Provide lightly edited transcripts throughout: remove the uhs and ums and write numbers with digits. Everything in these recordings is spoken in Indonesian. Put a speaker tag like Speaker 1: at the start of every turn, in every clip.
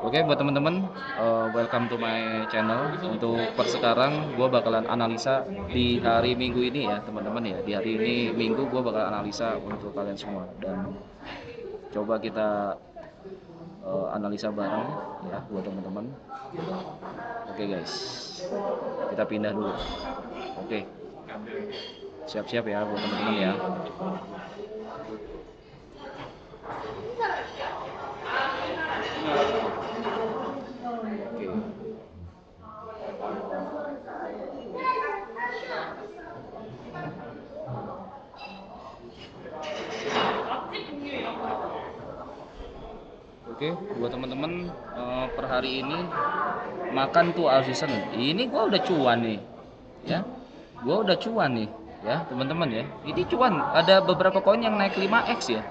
Speaker 1: Oke, buat teman-teman, welcome to my channel. Untuk sekarang gue bakalan analisa di hari Minggu ini ya teman-teman ya. Di hari ini Minggu gue bakal analisa untuk kalian semua dan coba kita analisa bareng ya buat teman-teman. Oke guys, kita pindah dulu. Oke, siap-siap ya buat teman-teman ya. Oke. Oke, buat teman-teman, per hari ini makan tuh all season. Ini gua udah cuan nih, ya. Gua udah cuan nih, ya teman-teman ya. Ini cuan. Ada beberapa koin yang naik 5x ya.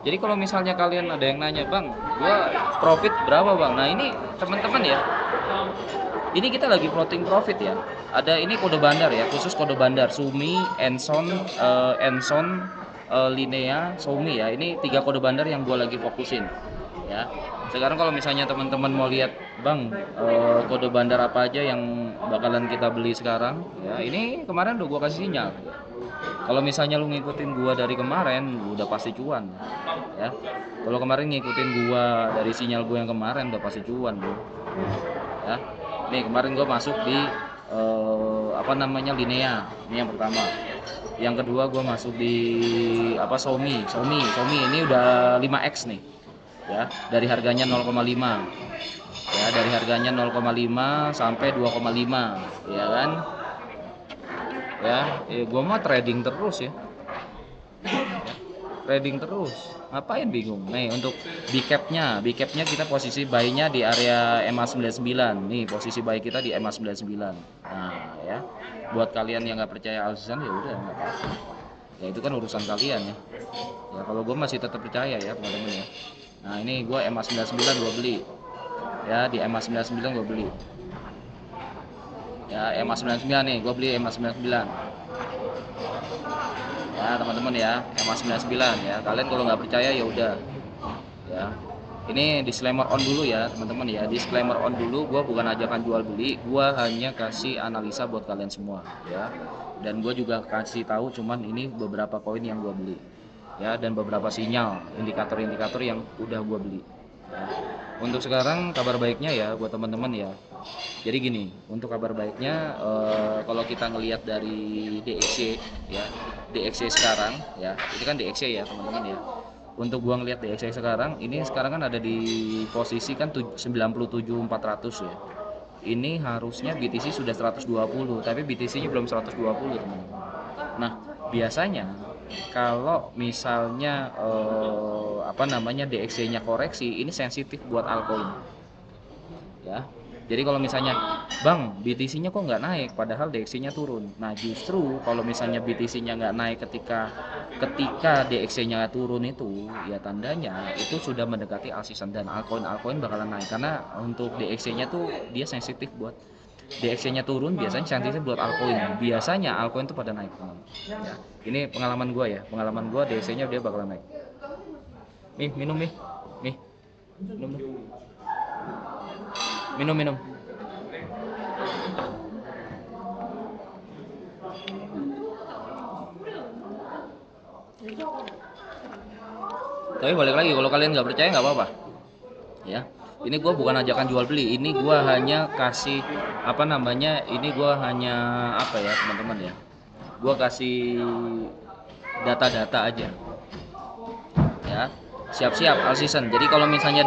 Speaker 1: Jadi kalau misalnya kalian ada yang nanya, bang, gua profit berapa bang? Nah ini teman-teman ya. Ini kita lagi floating profit ya. Ada ini kode bandar ya, khusus kode bandar Sumi, Enson, Linea, Sumi ya. Ini 3 kode bandar yang gua lagi fokusin ya. Sekarang kalau misalnya teman-teman mau lihat, bang, kode bandar apa aja yang bakalan kita beli sekarang ya, ini kemarin udah gua kasih sinyal ya. Kalau misalnya lu ngikutin gua dari kemarin, lu udah pasti cuan ya. Kalau kemarin ngikutin gua dari sinyal gua yang kemarin udah pasti cuan bro ya. Nih kemarin gua masuk di apa namanya Linea, ini yang pertama. Yang kedua gua masuk di apa Somi ini udah 5x nih ya, dari harganya 0,5 ya, dari harganya 0,5 sampai 2,5 ya kan ya. Gua mah trading terus ya, trading terus, ngapain bingung nih. Untuk bcapnya kita posisi buy-nya di area MA99 nih, posisi buy kita di MA99. Nah ya, buat kalian yang nggak percaya Alzan ya udah nggak apa-apa ya, itu kan urusan kalian ya. Ya kalau gue masih tetap percaya ya teman-teman ya. Nah ini gue MA99 gue beli ya, di MA99 gue beli ya, MA99 nih gue beli MA99 ya teman-teman ya, MA99 ya. Kalian kalau nggak percaya ya udah ya. Ini disclaimer on dulu ya teman-teman ya, disclaimer on dulu. Gue bukan ajakan jual beli, gue hanya kasih analisa buat kalian semua ya. Dan gue juga kasih tahu cuman ini beberapa koin yang gue beli ya, dan beberapa sinyal indikator-indikator yang udah gue beli ya. Untuk sekarang kabar baiknya ya buat teman-teman ya. Jadi gini, untuk kabar baiknya, kalau kita ngelihat dari DXY ya, DXY sekarang ya, ini kan DXY ya teman-teman ya. Untuk gua ngelihat DXY sekarang, ini sekarang kan ada di posisi kan 97.400 ya. Ini harusnya BTC sudah 120, tapi BTC-nya belum 120 teman-teman. Nah, biasanya kalau misalnya apa namanya DXY-nya koreksi, ini sensitif buat altcoin ya. Jadi kalau misalnya, bang, BTC-nya kok nggak naik padahal DXY-nya turun. Nah justru kalau misalnya BTC-nya nggak naik ketika DXY-nya turun, itu ya tandanya itu sudah mendekati all season dan altcoin bakalan naik. Karena untuk DXY-nya tuh dia sensitif buat, DXY-nya turun biasanya sensitif buat altcoin. Biasanya altcoin tuh pada naik teman. Ya. Ini pengalaman gua ya, pengalaman gua DXY-nya dia bakalan naik. Nih minum nih, nih minum nih. Minum. Tapi balik lagi, kalau kalian nggak percaya nggak apa-apa ya. Ini gue bukan ajakan jual beli, ini gue hanya kasih apa namanya, ini gue hanya apa ya teman-teman ya, gue kasih data-data aja ya. Siap-siap all season. Jadi kalau misalnya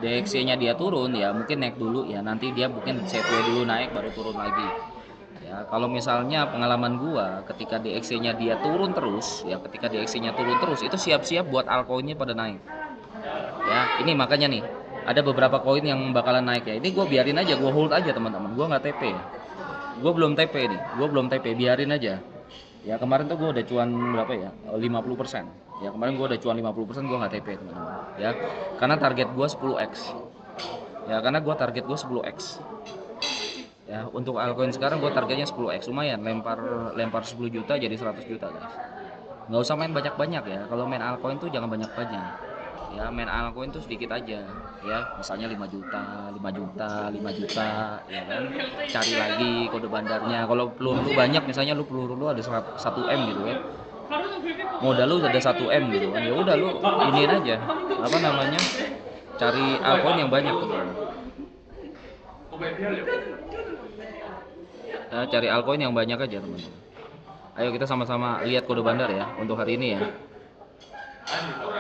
Speaker 1: DXY-nya dia turun ya, mungkin naik dulu ya, nanti dia mungkin setway dulu naik baru turun lagi ya. Kalau misalnya pengalaman gua, ketika DXY-nya dia turun terus ya, ketika DXY-nya turun terus itu siap-siap buat altcoin-nya pada naik ya. Ini makanya nih ada beberapa koin yang bakalan naik ya. Ini gue biarin aja, gue hold aja teman-teman. Gue nggak TP ya. Gue belum TP nih, gue belum TP, biarin aja ya. Kemarin tuh gue udah cuan berapa ya, 50% ya. Kemarin gue udah cuan 50%, gue nggak TP teman-teman ya. Karena target gue 10x ya, karena gue target gue 10x ya. Untuk altcoin sekarang gue targetnya 10x, lumayan. Lempar 10 juta jadi 100 juta guys. Nggak usah main banyak-banyak ya, kalau main altcoin tuh jangan banyak-banyak ya main altcoin tuh sedikit aja ya, misalnya 5 juta 5 juta 5 juta ya kan, cari lagi kode bandarnya. Kalau peluru lu banyak, misalnya peluru lu ada 1 M gitu kan, modal lu ada 1 M gitu kan, ya udah lu iniin aja apa namanya, cari altcoin yang banyak tuh kan. Ya, cari altcoin yang banyak aja teman-teman. Ayo kita sama-sama lihat kode bandar ya untuk hari ini ya.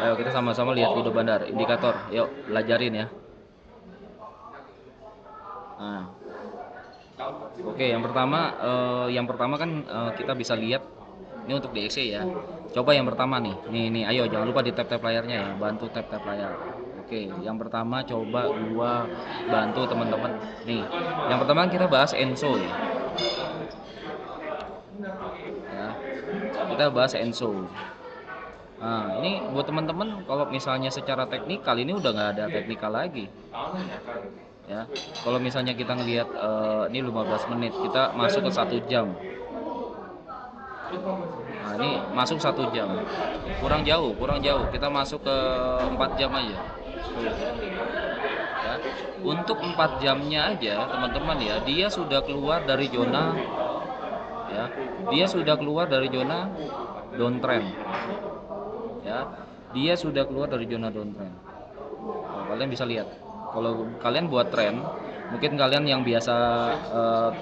Speaker 1: Ayo kita sama-sama lihat kode bandar, indikator. Yuk belajarin ya. Nah, oke, yang pertama kan kita bisa lihat ini untuk DXY ya. Coba yang pertama nih. Nih, ayo jangan lupa di tap-tap layarnya ya, bantu tap-tap layar. Oke, yang pertama coba gua bantu teman-teman. Nih, yang pertama kita bahas Enso ya. Ya, kita bahas Enso. Nah, ini buat teman-teman kalau misalnya secara teknikal ini udah nggak ada teknikal lagi. Ya, kalau misalnya kita ngelihat ini 15 menit, kita masuk ke 1 jam. Nah, ini masuk 1 jam. Kurang jauh. Kita masuk ke 4 jam aja. Ya. Untuk 4 jamnya aja, teman-teman ya, dia sudah keluar dari zona ya. Dia sudah keluar dari zona downtrend. Ya. Dia sudah keluar dari zona downtrend. Nah, kalian bisa lihat. Kalau kalian buat tren, mungkin kalian yang biasa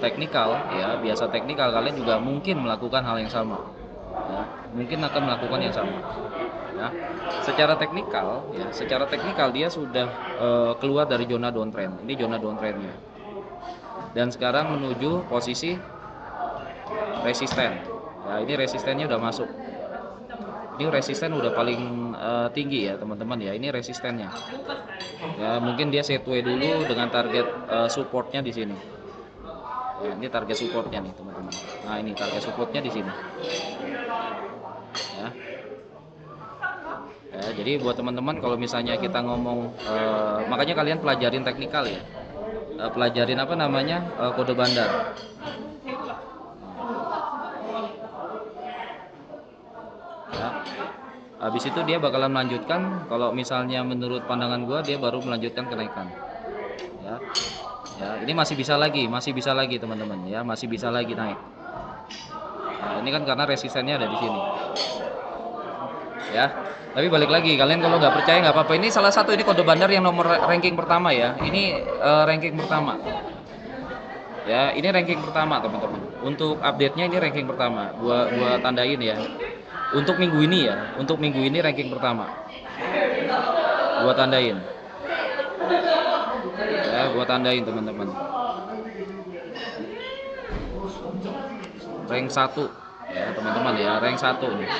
Speaker 1: teknikal ya, kalian juga mungkin melakukan hal yang sama. Ya, mungkin akan melakukan yang sama. Ya. Secara teknikal dia sudah keluar dari zona downtrend. Ini zona downtrendnya. Dan sekarang menuju posisi resisten. Ya, ini resistennya udah masuk. Ini resisten udah paling tinggi ya teman-teman ya. Ini resistennya. Ya, mungkin dia setway dulu dengan target supportnya di sini. Ya, ini target supportnya nih teman-teman. Nah, ini target supportnya di sini. Ya. Ya, jadi buat teman-teman kalau misalnya kita ngomong, makanya kalian pelajarin teknikal ya. Pelajarin apa namanya, kode bandar. Ya. Habis itu dia bakalan melanjutkan, kalau misalnya menurut pandangan gua dia baru melanjutkan kenaikan. Ya. Ya, ini masih bisa lagi teman-teman ya, masih bisa lagi naik. Nah, ini kan karena resistennya ada di sini. Ya, tapi balik lagi, kalian kalau nggak percaya nggak apa-apa. Ini salah satu, ini kode bandar yang nomor ranking pertama ya. Ini ranking pertama. Ya, ini ranking pertama teman-teman. Untuk update-nya ini ranking pertama. Gua tandain ya. Untuk minggu ini ranking pertama. Gua tandain. Ya, gua tandain teman-teman. Rank 1 ya teman-teman ya, rank 1 nih.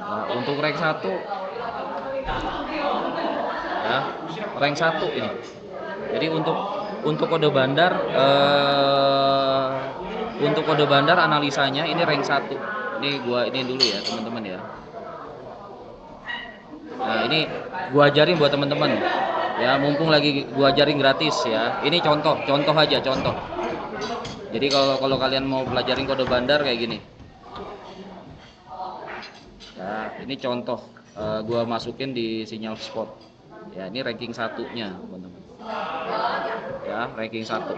Speaker 1: Nah, untuk rank 1 ya, rank 1 ini. Jadi untuk kode bandar analisanya ini rank 1. Ini dulu ya teman-teman ya. Nah, ini gua ajarin buat teman-teman. Ya, mumpung lagi gua ajarin gratis ya. Ini contoh aja. Jadi kalau kalian mau pelajarin kode bandar kayak gini. Ya, ini contoh gua masukin di sinyal spot. Ya, ini ranking 1-nya, teman-teman. Ya, ranking 1.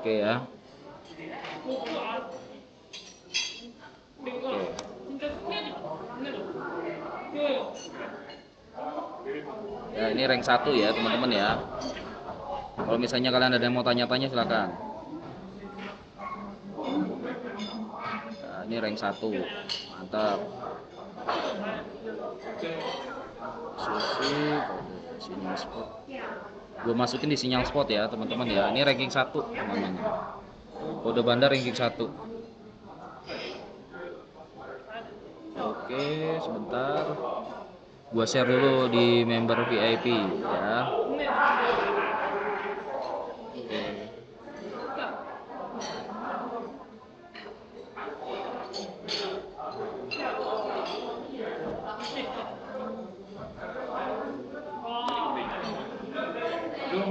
Speaker 1: Oke ya. Ya, ini rank 1 ya teman-teman ya. Kalau misalnya kalian ada yang mau tanya-tanya silakan. Nah, ini rank 1. Mantap. Sinyal spot. Gue masukin di sinyal spot ya teman-teman ya. Ini ranking 1 teman-teman. Kode bandar ranking 1. Oke, sebentar. Gua share dulu di member VIP ya.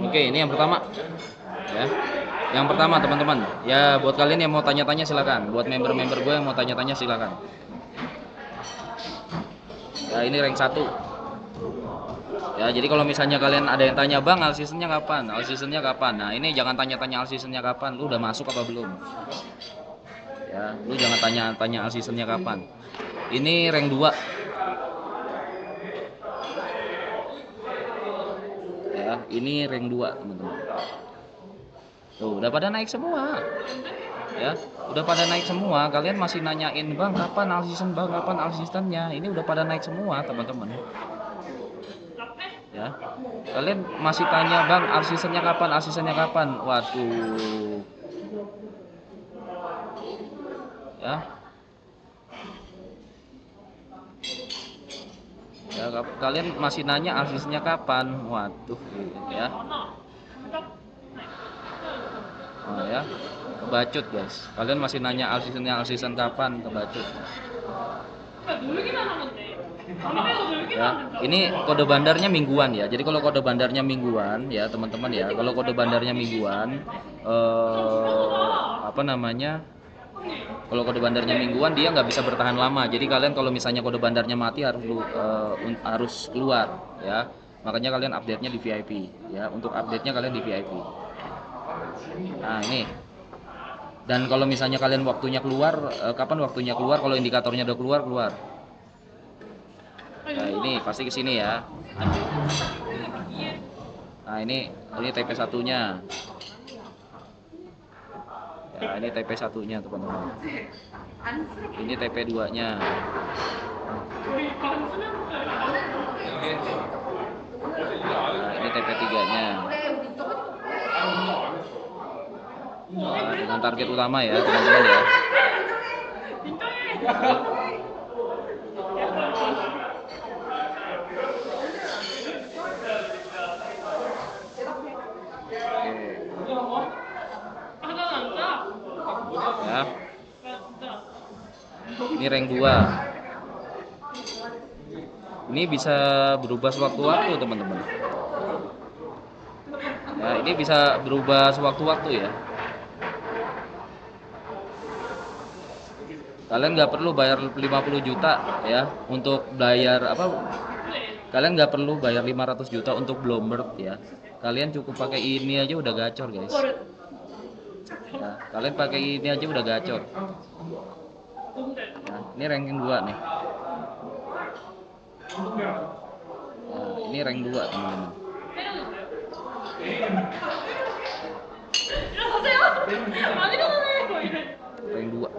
Speaker 1: Oke, ini yang pertama ya. Yang pertama teman-teman, ya buat kalian yang mau tanya-tanya silakan. Buat member-member gue yang mau tanya-tanya silakan. Ya ini rank 1. Ya jadi kalau misalnya kalian ada yang tanya, "Bang, all seasonnya kapan? All seasonnya kapan?" Nah, ini jangan tanya-tanya all seasonnya kapan, lu udah masuk apa belum? Ya, lu jangan tanya-tanya all seasonnya kapan. Ini rank 2. Ya, ini rank 2, teman-teman. Tuh, udah pada naik semua. Ya, udah pada naik semua. Kalian masih nanyain, "Bang, kapan all season? Bang, kapan all seasonnya?" Ini udah pada naik semua, teman-teman. Ya. Kalian masih tanya, "Bang, all seasonnya kapan? All seasonnya kapan?" Waduh. Ya. Ya, kalian masih nanya all seasonnya kapan? Waduh, ya. Nah, ya. Kebacut, guys. Kalian masih nanya all season kapan? Kebacut. Ya, ini kode bandarnya mingguan ya. Jadi kalau kode bandarnya mingguan ya, teman-teman ya. Kalau kode bandarnya mingguan apa namanya? Kalau kode bandarnya mingguan dia nggak bisa bertahan lama. Jadi kalian kalau misalnya kode bandarnya mati harus keluar ya. Makanya kalian update-nya di VIP ya. Untuk update-nya kalian di VIP. Nah, ini. Dan kalau misalnya kalian waktunya keluar, kapan waktunya keluar? Kalau indikatornya udah keluar, keluar. Nah, ini pasti ke sini ya. Nah, ini TP satunya. Ya, ini TP satunya, teman-teman. Ini TP 2-nya. Nah, ini TP 3-nya. Nah, dengan target utama ya, teman-teman ya. Ya. Ini rank 2. Ini bisa berubah sewaktu-waktu, teman-teman. Ya, ini bisa berubah sewaktu-waktu ya. Kalian nggak perlu bayar 50 juta ya untuk bayar apa? Kalian nggak perlu bayar 500 juta untuk Bloomberg ya. Kalian cukup pakai ini aja udah gacor, guys. Ya, kalian pakai ini aja udah gacor. Ya, ini ranking 2 nih. Nah, ini rank 2, teman-teman. Rank 2.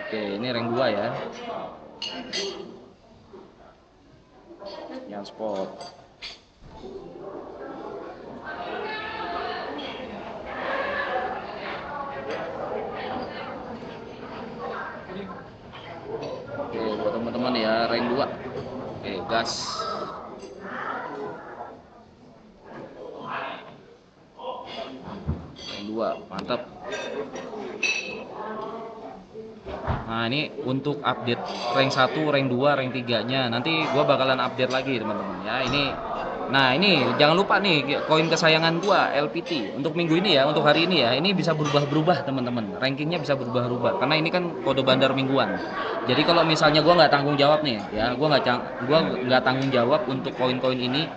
Speaker 1: Oke, ini rank 2 ya. Yang sport. Oke, buat teman-teman ya, rank 2. Oke, gas. Rank 2, mantap. Nah, ini untuk update rank 1, rank 2, rank 3-nya. Nanti gua bakalan update lagi, teman-teman ya. Ini jangan lupa nih koin kesayangan gua LPT untuk minggu ini ya, untuk hari ini ya. Ini bisa berubah-berubah, teman-teman. Rankingnya bisa berubah-ubah karena ini kan kode bandar mingguan. Jadi kalau misalnya gua nggak tanggung jawab nih ya, gua nggak tanggung jawab untuk koin-koin ini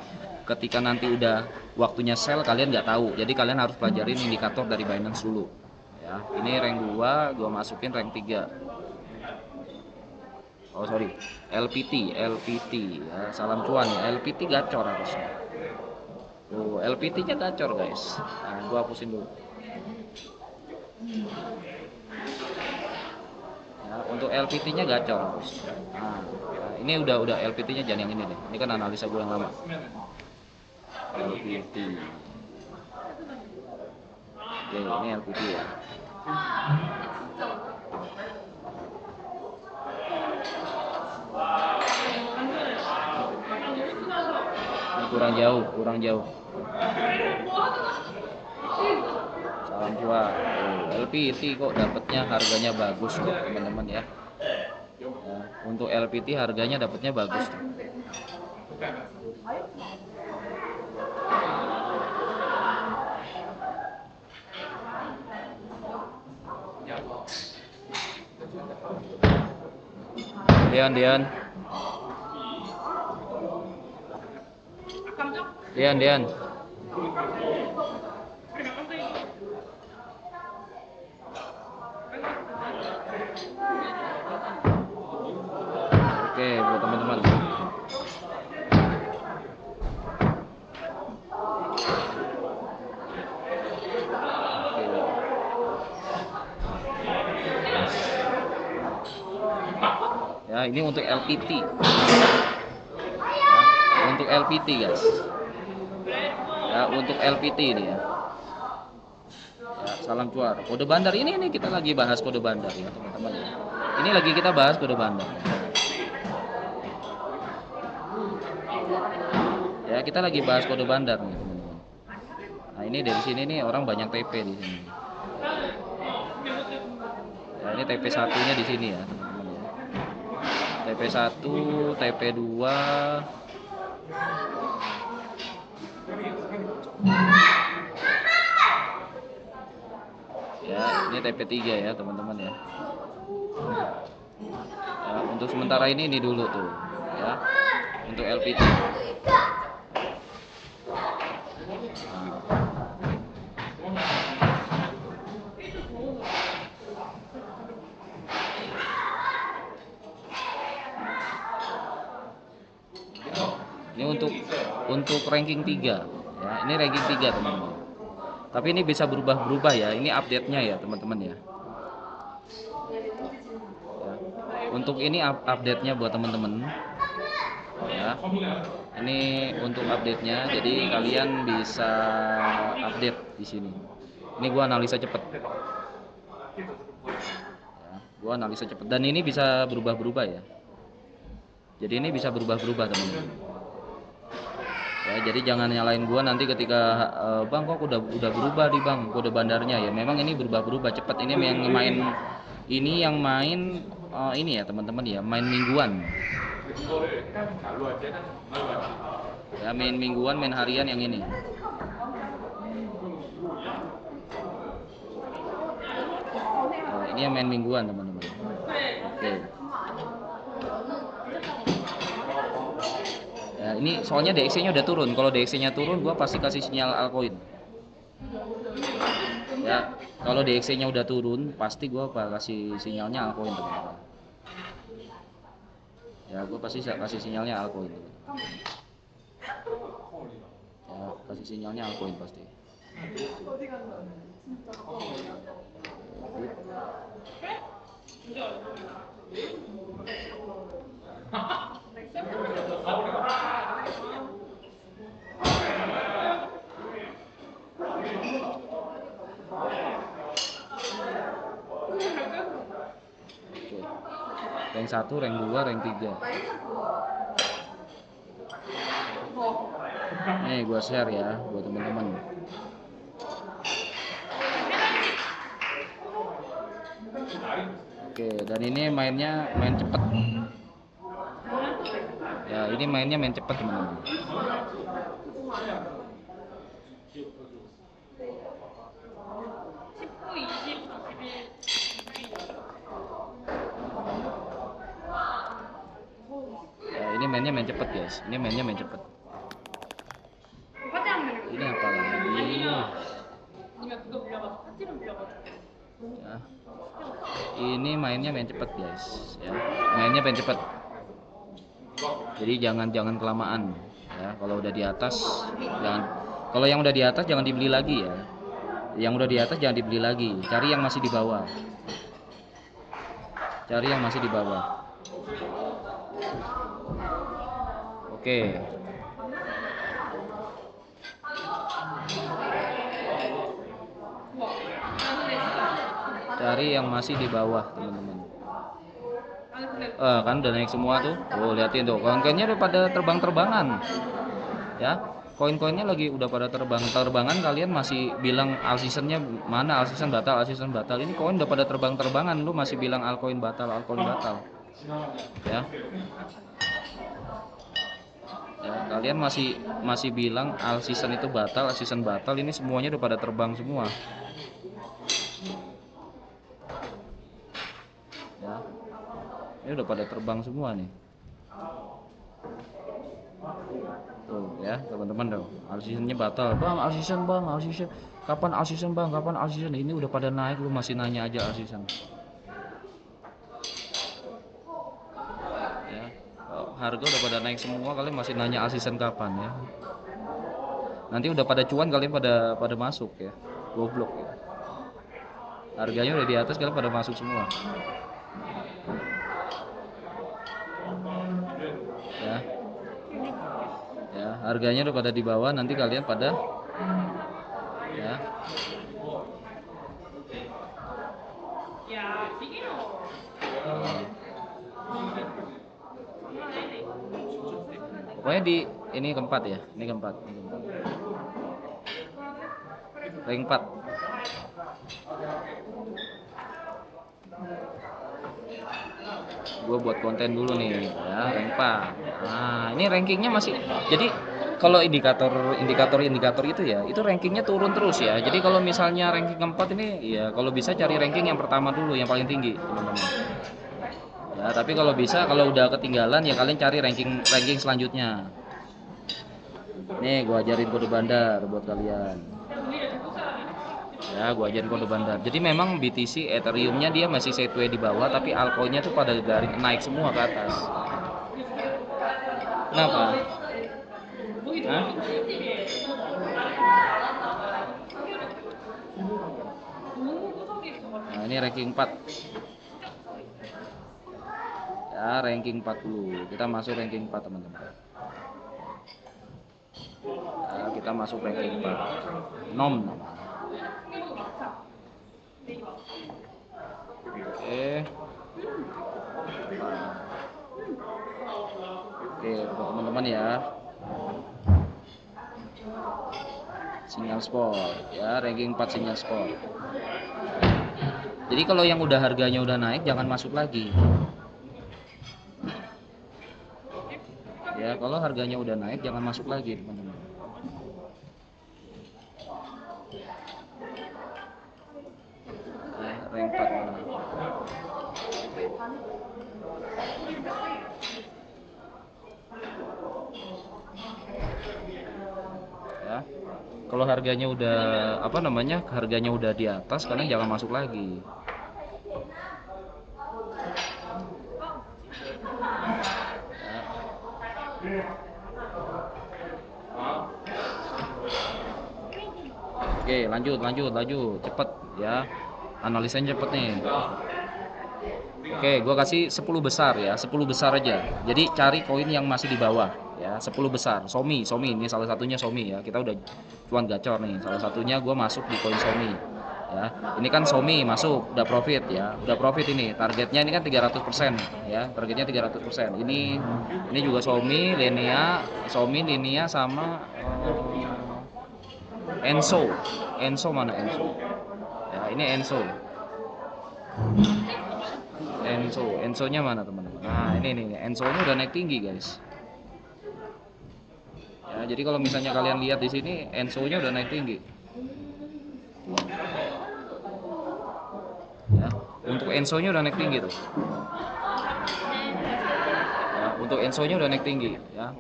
Speaker 1: ketika nanti udah waktunya sell, kalian nggak tahu. Jadi kalian harus pelajarin indikator dari Binance dulu. Ya, ini rank 2, gua masukin rank 3. Oh sorry, LPT ya, salam cuan ya, LPT gacor harusnya. Tuh, LPT-nya gacor guys. Nah, gua hapusin dulu. Ya, untuk LPT-nya gacor harus. Nah, ini udah LPT-nya jangan yang ini deh. Ini kan analisa gua yang lama. LPT. Oke, ini LPT ya. Ini kurang jauh. Salam cuan. LPT kok dapatnya harganya bagus kok, teman-teman ya. Nah, untuk LPT harganya dapatnya bagus. Dian, Dian, Dian, Dian. Oke, buat teman-teman. Ya, ini untuk LPT. Ya, untuk LPT, guys. Ya, untuk LPT ini ya. Ya, salam cuar. Kode bandar ini kita lagi bahas kode bandar ya, teman-teman ya. Ini lagi kita bahas kode bandar. Ya, kita lagi bahas kode bandar nih, teman-teman. Nah, ini dari sini nih orang banyak TP di sini. Ya, ini TP satunya di sini ya, teman-teman ya. TP 1, TP 2. Ya, ini TP 3 ya, teman-teman ya. Ya, untuk sementara ini dulu tuh, ya. Untuk LPT. Ini untuk ranking 3 ya. Ini ranking 3 teman-teman. Tapi ini bisa berubah-berubah ya. Ini update-nya ya teman-teman ya. Untuk ini update-nya buat teman-teman ya. Ini untuk update-nya. Jadi kalian bisa update di sini. Ini gua analisa cepet ya, gua analisa cepet dan ini bisa berubah-berubah ya. Jadi ini bisa berubah-berubah teman-teman. Ya, jadi jangan nyalain gua nanti ketika bang kok udah berubah di bang kode bandarnya ya. Memang ini berubah-berubah cepet. Ini yang main ini ya teman-teman ya, main mingguan. Ya, main mingguan, main harian yang ini. Nah, ini yang main mingguan teman-teman. Oke. Ya, ini soalnya DXY-nya udah turun. Kalau DXY-nya turun, gua pasti kasih sinyal altcoin. Ya, kalau DXY-nya udah turun, pasti gua kasih sinyalnya altcoin teman-teman. Ya, gua pasti kasih sinyalnya altcoin. Ya, kasih sinyalnya altcoin pasti. Rank 1, rank 2, rank 3. Nih gua share ya buat teman-teman. Oke, dan ini mainnya main cepet. Ya, ini mainnya main cepet teman-teman. Ya, ini mainnya main cepet guys. Ini mainnya main cepet. Ini apa lagi? Ya. Ini mainnya main cepet guys. Ya, mainnya main cepet. Jadi jangan kelamaan. Ya, kalau udah di atas jangan. Kalau yang udah di atas jangan dibeli lagi ya. Yang udah di atas jangan dibeli lagi. Cari yang masih di bawah. Cari yang masih di bawah. Oke. Cari yang masih di bawah, teman-teman. Kan udah naik semua tuh. Oh, liatin tuh. Koin-koinnya udah pada terbang-terbangan. Ya. Koin-koinnya lagi udah pada terbang-terbangan, kalian masih bilang all seasonnya mana, all season batal, all season batal. Ini koin udah pada terbang-terbangan, lu masih bilang altcoin batal, altcoin batal. Ya. Ya, kalian masih bilang all season itu batal, all season batal. Ini semuanya udah pada terbang semua. Ya. Ini udah pada terbang semua nih. Tuh ya teman-teman dong. All seasonnya batal. Bang, all season bang, all season. Kapan all season bang? Kapan all season? Ini udah pada naik, lu masih nanya aja all season. Ya, harga udah pada naik semua, kalian masih nanya all season kapan ya? Nanti udah pada cuan, kalian pada masuk ya. Goblok ya. Harganya udah di atas, kalian pada masuk semua. Ya. Ya, harganya udah pada di bawah, nanti kalian pada ya. Pokoknya di ini keempat ya, ini keempat. Rank 4. Gue buat konten dulu nih ya, rank 4. Nah, ini rankingnya masih. Jadi kalau indikator itu ya, itu rankingnya turun terus ya. Jadi kalau misalnya ranking keempat ini ya, kalau bisa cari ranking yang pertama dulu, yang paling tinggi, teman-teman. Ya, tapi kalau bisa, kalau udah ketinggalan ya kalian cari ranking selanjutnya. Nih, gua ajarin kode bandar buat kalian. Ya, gua ajarin kode bandar. Jadi memang BTC Ethereum-nya dia masih sideways di bawah, tapi altcoin-nya tuh pada garing naik semua ke atas. Kenapa? Hah? Nah, ini ranking 4. Ya, ranking 40. Kita masuk ranking 4, teman-teman. Ya, kita masuk ranking 4. Nom. Oke. Oke, buat teman-teman ya. Sinyal sport ya, ranking 4 sinyal sport. Jadi kalau yang udah harganya udah naik jangan masuk lagi. Ya, kalau harganya udah naik jangan masuk lagi, teman-teman. Rank 4 mana? Ya. Kalau harganya udah harganya udah di atas, kalian jangan masuk lagi. Oke, lanjut, cepet ya. Analisanya cepet nih. Oke, gua kasih 10 besar ya, 10 besar aja. Jadi cari koin yang masih di bawah ya, 10 besar. Somi ini salah satunya Somi ya. Kita udah cuan gacor nih. Salah satunya gua masuk di koin Somi. Ya, ini kan Somi masuk, udah profit ya. Udah profit ini. Targetnya ini kan 300% ya. Targetnya 300%. Ini juga Somi, Linea sama Enso. Enso mana Enso? Ya, ini Enso. Enso-nya mana teman-teman? Nah, ini Enso-nya udah naik tinggi, guys. Ya, jadi kalau misalnya kalian lihat di sini Enso-nya udah naik tinggi. Ya, untuk Enso-nya udah naik tinggi tuh. Ya, untuk Enso-nya udah naik tinggi, ya.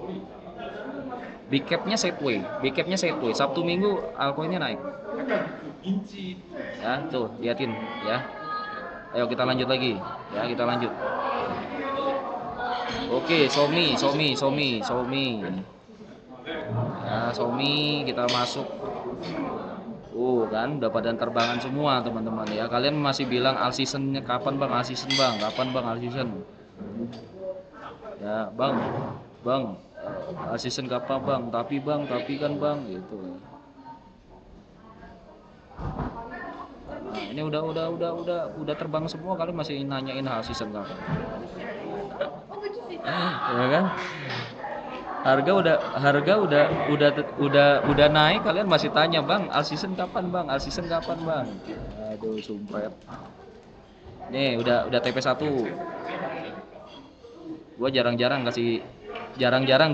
Speaker 1: Big cap-nya sideways. Sabtu Minggu altcoin-nya naik. Ya, tuh, liatin ya. Ayo kita lanjut lagi. Ya, kita lanjut. Oke, Somi. Ya, Somi kita masuk. Kan udah pada terbangan semua, teman-teman ya. Kalian masih bilang all season-nya kapan, Bang? All season, Bang. Kapan, Bang, all season? Ya, Bang. All season kapan, Bang? Tapi kan, Bang, gitu. Nah, ini udah terbang semua, kalian masih nanyain all season kapan? Ya kan? Harga udah naik, kalian masih tanya, Bang, all season kapan, Bang? Aduh, sumpret. Nih, udah TP1. Gua jarang-jarang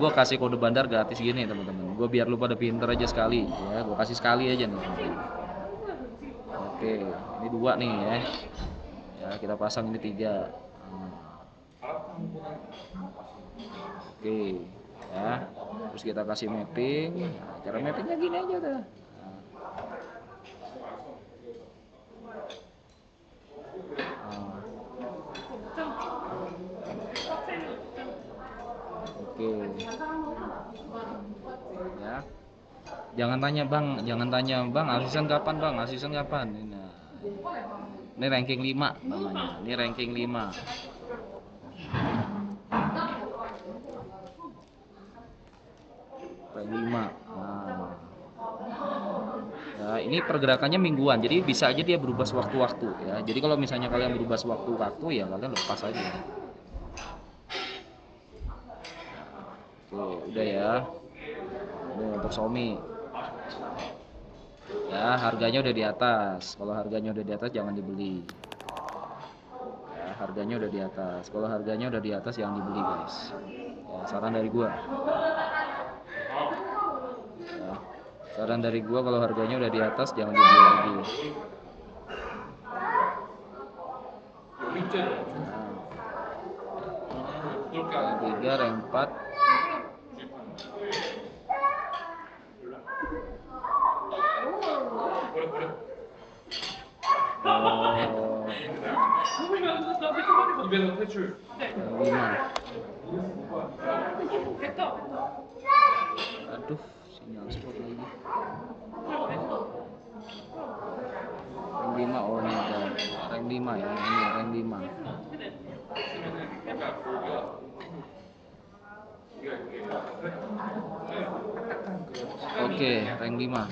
Speaker 1: gue kasih kode bandar gratis gini, teman-teman. Gue biar lu pada pinter aja sekali ya, gue kasih sekali aja nih. Oke, ini 2 nih ya. Ya, kita pasang ini 3. Oke, ya. Terus kita kasih mapping. Nah, cara mappingnya gini aja tuh. Nah, oke, ya. Jangan tanya bang, asisten kapan bang, asisten kapan. Nah, ini ranking 5 namanya. Ini ranking 5. Rank 5. Nah, ya, ini pergerakannya mingguan, jadi bisa aja dia berubah sewaktu-waktu ya. Jadi kalau misalnya kalian berubah sewaktu-waktu ya kalian lepas aja. Oke, udah ya. Ini untuk Xiaomi. Ya, harganya udah di atas. Kalau harganya udah di atas jangan dibeli. Ya, harganya udah di atas. Kalau harganya udah di atas jangan dibeli, guys. Ya, saran dari gua. Ya, saran dari gua kalau harganya udah di atas jangan dibeli lagi. Rank 3, rank 4. Aduh, sinyal spot lagi. Rank 5, oh ini ada rank 5 ya, ini rank 5. Oke, rank 5.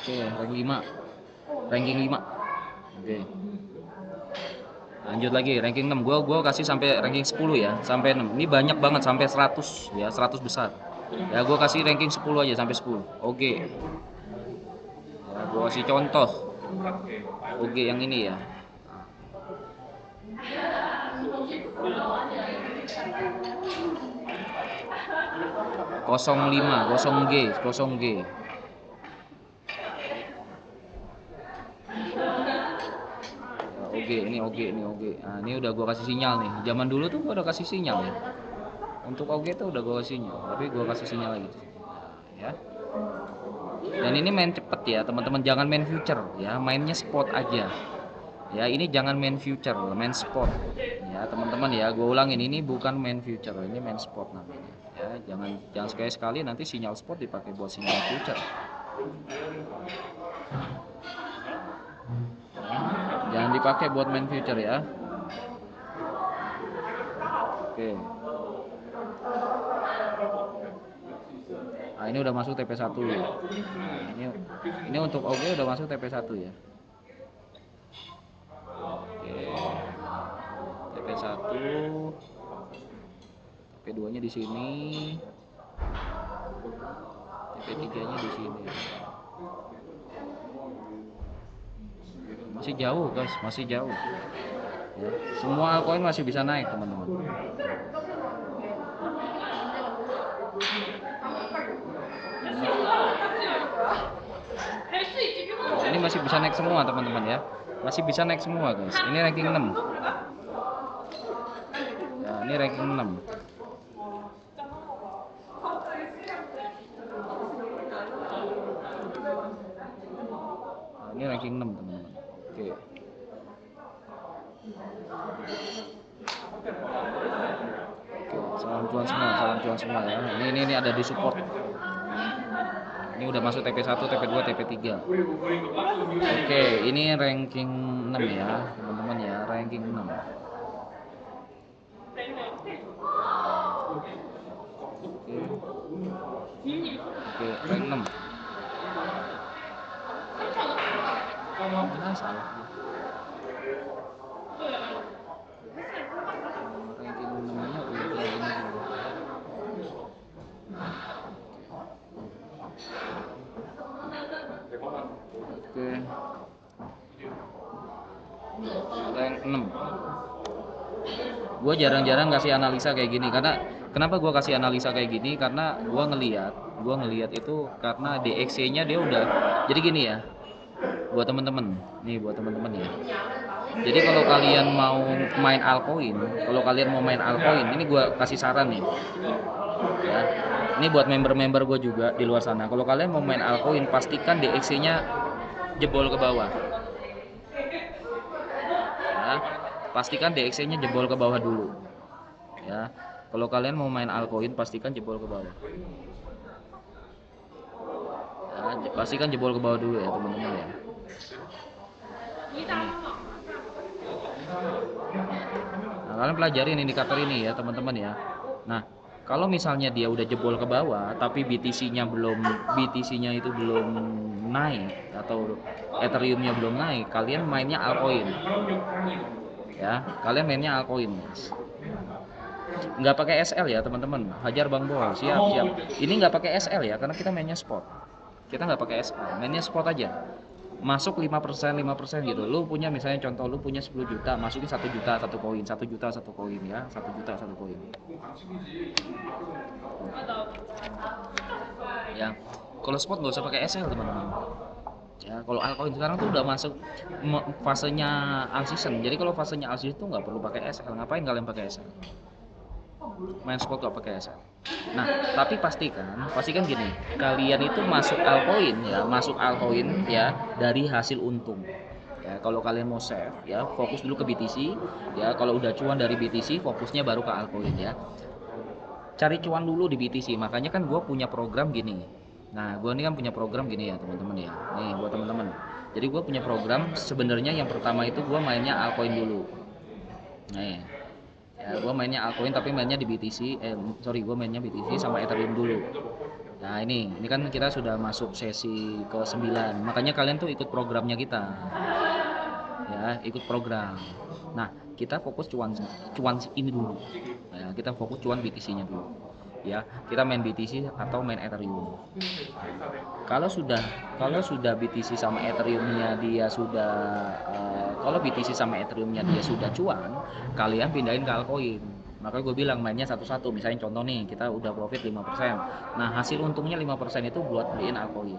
Speaker 1: Oke, rank 5. Ranking 5. Oke. Lanjut lagi ranking 6. Gua kasih sampai ranking 10 ya, sampai 6. Ini banyak banget sampai 100 ya, 100 besar. Ya gua kasih ranking 10 aja sampai 10. Oke. Ya, gua kasih contoh. Oke, yang ini ya. 05, 0G, 0G. Oke, ini oke, ini oke. Nah, ini udah gua kasih sinyal nih. Zaman dulu tuh gua udah kasih sinyal ya. Untuk oke tuh udah gua kasih sinyal, tapi gua kasih sinyal lagi. Ya. Dan ini main cepet ya, teman-teman, jangan main future ya, mainnya spot aja. Ya, ini jangan main future, main spot. Ya, teman-teman ya, gua ulangin, ini bukan main future, ini main spot namanya. Ya, jangan sekali-sekali nanti sinyal spot dipakai buat sinyal future. Jangan dipakai buat main future ya. Oke. Nah, ini udah masuk TP1 ya. Nah, ini untuk OG udah masuk TP1 ya. Oke. TP1. TP2-nya di sini. TP3-nya di sini. Masih jauh, guys, masih jauh. Ya, semua koin masih bisa naik, teman-teman. Ini masih bisa naik semua, teman-teman ya. Masih bisa naik semua, guys. Ini ranking 6. Ya, ini ranking 6. Nah, ini ranking 6, teman-teman. Oke. Salam cuan semua ya. Ini ada di support. Ini udah masuk TP1, TP2, TP3. Oke, ini ranking 6 ya, teman-teman ya, ranking 6. Oke, rank 6. Mana salah? Ranking 6-nya udah ini dulu. Oke. Rank 6. Gue jarang-jarang kasih analisa kayak gini karena kenapa gue kasih analisa kayak gini, karena gue ngelihat itu karena DXC-nya dia udah, jadi gini ya, buat temen-temen nih, buat temen-temen ya. Jadi kalau kalian mau main altcoin, ini gue kasih saran nih ya. Ini buat member-member gue juga di luar sana. Kalau kalian mau main altcoin, pastikan DXC-nya jebol ke bawah. Ya, pastikan DXC-nya jebol ke bawah dulu. Ya, kalau kalian mau main altcoin, pastikan jebol ke bawah. Ya, pastikan jebol ke bawah dulu ya teman-teman ya. Nah, kalian pelajarin indikator ini ya teman-teman ya. Nah, kalau misalnya dia udah jebol ke bawah tapi BTC-nya itu belum naik atau Ethereum-nya belum naik, kalian mainnya altcoin. Ya, kalian mainnya altcoin. Nggak pakai SL ya teman-teman. Hajar Bang Bol, siap siap. Ini nggak pakai SL ya karena kita mainnya spot. Kita nggak pakai SL, mainnya spot aja. Masuk 5% gitu. Lu punya misalnya contoh lu punya 10 juta, masukin 1 juta satu koin, 1 juta satu koin ya, 1 juta satu koin. Ya. Kalau spot nggak usah pakai SL teman-teman. Ya, kalau altcoin sekarang tuh udah masuk fasenya all season. Jadi kalau fasenya all season tuh nggak perlu pakai SL. Ngapain kalian pakai SL? Main spot gak pakai SL. Nah, tapi pastikan gini, kalian itu masuk altcoin ya dari hasil untung. Ya, kalau kalian mau save ya, fokus dulu ke BTC ya. Kalau udah cuan dari BTC, fokusnya baru ke altcoin ya. Cari cuan dulu di BTC. Makanya kan gue punya program gini. Nah, gue ini kan punya program gini ya, teman-teman ya. Nih, buat teman-teman. Jadi gue punya program sebenarnya yang pertama itu gue mainnya altcoin dulu. Nih, ya gue mainnya altcoin tapi mainnya di BTC, gue mainnya BTC sama Ethereum dulu. Nah ini kan kita sudah masuk sesi ke 9, makanya kalian tuh ikut programnya kita ya, ikut program. Nah kita fokus cuan ini dulu ya, kita fokus cuan BTC nya dulu ya. Kita main BTC atau main Ethereum. Kalau sudah BTC sama Ethereum-nya dia sudah kalau BTC sama Ethereum-nya dia sudah cuan, kalian pindahin ke altcoin. Maka gue bilang mainnya satu-satu. Misalnya contoh nih, kita udah profit 5%. Nah, hasil untungnya 5% itu buat beliin altcoin.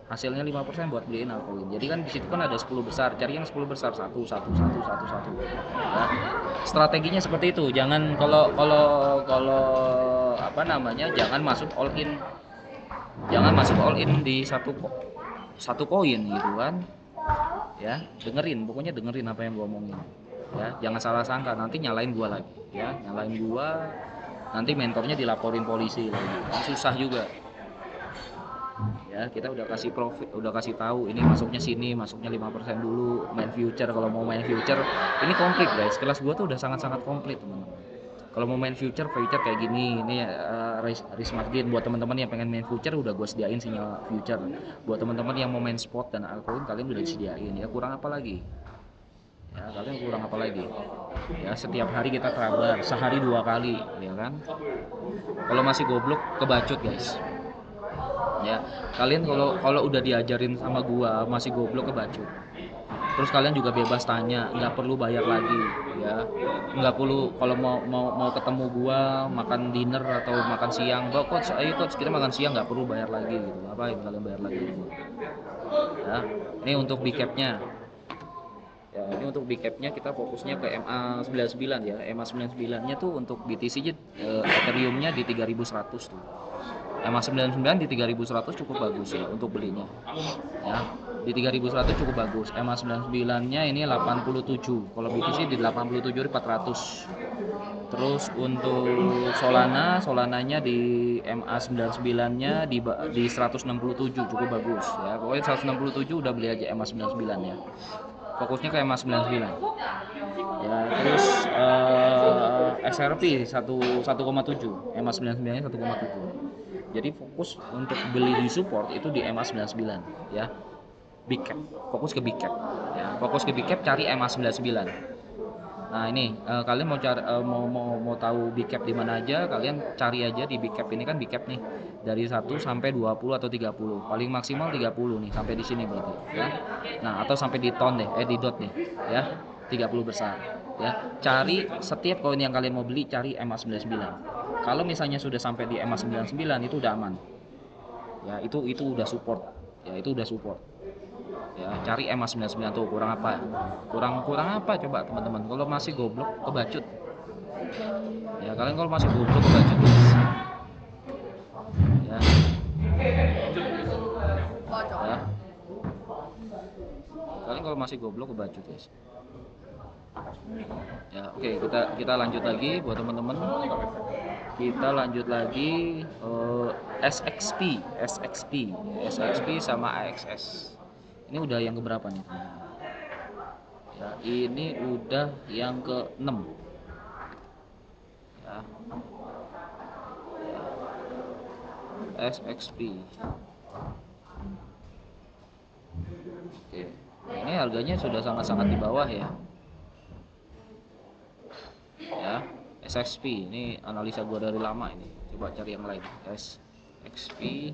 Speaker 1: Hasilnya 5% buat beliin altcoin. Jadi kan di situ kan ada 10 besar. Cari yang 10 besar, satu satu satu satu satu. Ya. Strateginya seperti itu. Jangan kalau apa namanya? Jangan masuk all in di satu koin gitu kan ya. Pokoknya dengerin apa yang gua omongin ya, jangan salah sangka nanti nyalain gua lagi ya, nanti mentornya dilaporin polisi lagi kan, susah juga ya. Kita udah kasih profit, udah kasih tahu ini masuknya sini, masuknya 5% dulu. Main future, kalau mau main future ini komplit guys, kelas gua tuh udah sangat-sangat komplit teman-teman. Kalau mau main future kayak gini, ini risk margin buat teman-teman yang pengen main future udah gue sediain sinyal future. Buat teman-teman yang mau main spot dan altcoin kalian udah disediain ya, kurang apa lagi? Ya, kalian kurang apa lagi? Ya, setiap hari kita trabar, sehari 2 kali, ya kan? Kalau masih goblok kebacut, guys. Ya, kalian kalau udah diajarin sama gua masih goblok kebacut. Terus kalian juga bebas tanya, nggak perlu bayar lagi ya. Nggak perlu kalau mau ketemu gua makan dinner atau makan siang, "Bro, coach, ayo coach kita makan siang," nggak perlu bayar lagi gitu. Ngapain kalian bayar lagi gitu. Ya, ini untuk big cap-nya. Ya, ini untuk big cap-nya kita fokusnya ke MA99 ya. MA99-nya tuh untuk BTC-nya Ethereum-nya di 3100 tuh. MA99 di 3100 cukup bagus ya untuk belinya. Ya, di 3100 cukup bagus. MA99-nya ini 87. Kalau BTC di 87.400. Terus untuk Solananya di MA99-nya di 167 cukup bagus ya. Pokoknya 167 udah beli aja MA99 ya. Fokusnya ke MA99 ya. Terus XRP 1,7, MA99 nya 1,7. Jadi fokus untuk beli di support itu di MA99 ya. Big cap, fokus ke big cap ya. Fokus ke big cap, cari MA99. Nah ini kalian mau cari mau tahu big cap di mana aja, kalian cari aja di big cap. Ini kan big cap nih dari 1 sampai 20 atau 30. Paling maksimal 30 nih sampai di sini berarti ya. Nah, atau sampai di ton deh, di dot nih ya. 30 besar ya. Cari setiap koin yang kalian mau beli, cari EMA 99. Kalau misalnya sudah sampai di EMA 99 itu udah aman ya, itu udah support ya, itu udah support ya. Cari EMA 99 tuh. Kurang apa, kurang apa coba teman-teman? Kalau masih goblok kebacut ya, kalian kalau masih goblok kebacut ya, ya. Kalian kalau masih goblok kebacut guys ya. Oke, kita lanjut lagi buat teman-teman. Kita lanjut lagi, SXP SXP sama AXS. Ini udah yang keberapa nih teman-teman ya? Ini udah yang ke-6 ya, SXP. Oke, ini harganya sudah sangat-sangat di bawah ya. Ya, SXP ini analisa gua dari lama ini. Coba cari yang lain. SXP.